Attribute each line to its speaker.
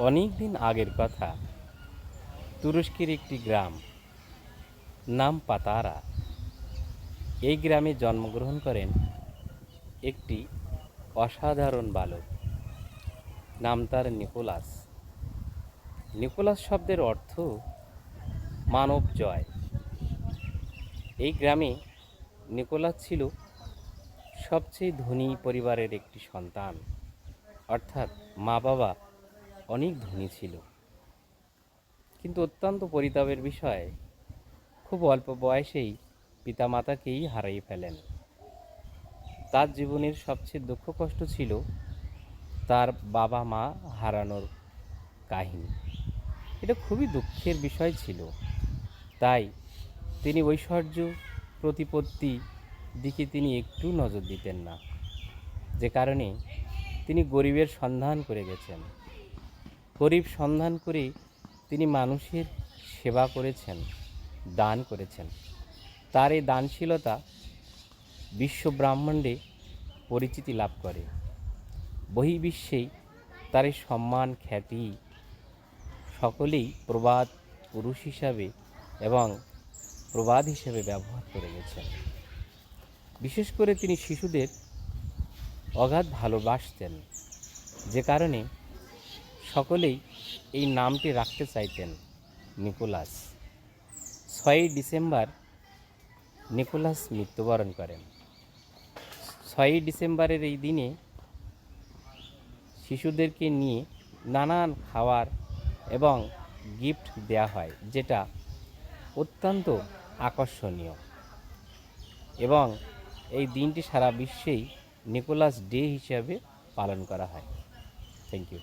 Speaker 1: অনেক দিন আগের কথা। তুরস্কের একটি গ্রাম, নাম পাতারা। এই গ্রামে জন্মগ্রহণ করেন একটি অসাধারণ বালক, নাম তার নিকোলাস। নিকোলাস শব্দের অর্থ মানব জয়। এই গ্রামে নিকোলাস ছিল সবচেয়ে ধনী পরিবারের একটি সন্তান, অর্থাৎ মা বাবা অনেক ধনী ছিল। কিন্তু অত্যন্ত পরিতাপের বিষয়, খুব অল্প বয়সেই পিতামাতাকেই হারিয়ে ফেলেন। তার জীবনের সবচেয়ে দুঃখ কষ্ট ছিল তার বাবা মা হারানোর কাহিনী। এটা খুবই দুঃখের বিষয় ছিল। তাই তিনি ঐশ্বর্য প্রতিপত্তি দিকে তিনি একটু নজর দিতেন না, যে কারণে তিনি গরিবের সন্ধান করে গেছেন। গরিব সন্ধান করে তিনি মানুষের সেবা করেছেন, দান করেছেন। তার এই দানশীলতা বিশ্ব ব্রহ্মাণ্ডে পরিচিতি লাভ করে। বহির্বিশ্বেই তার এই সম্মান খ্যাতি সকলেই প্রবাদ পুরুষ হিসাবে এবং প্রবাদ হিসেবে ব্যবহার করে গেছেন। বিশেষ করে তিনি শিশুদের অগাধ ভালোবাসতেন, যে কারণে সকলেই এই নামটি রাখতে চাইতেন নিকোলাস। 6ই ডিসেম্বর নিকোলাস মৃত্যুবরণ করেন। 6ই ডিসেম্বরের এই দিনে শিশুদেরকে নিয়ে নানান খাবার এবং গিফট দেয়া হয়, যেটা অত্যন্ত আকর্ষণীয়। এবং এই দিনটি সারা বিশ্বেই নিকোলাস ডে হিসাবে পালন করা হয়। Thank you.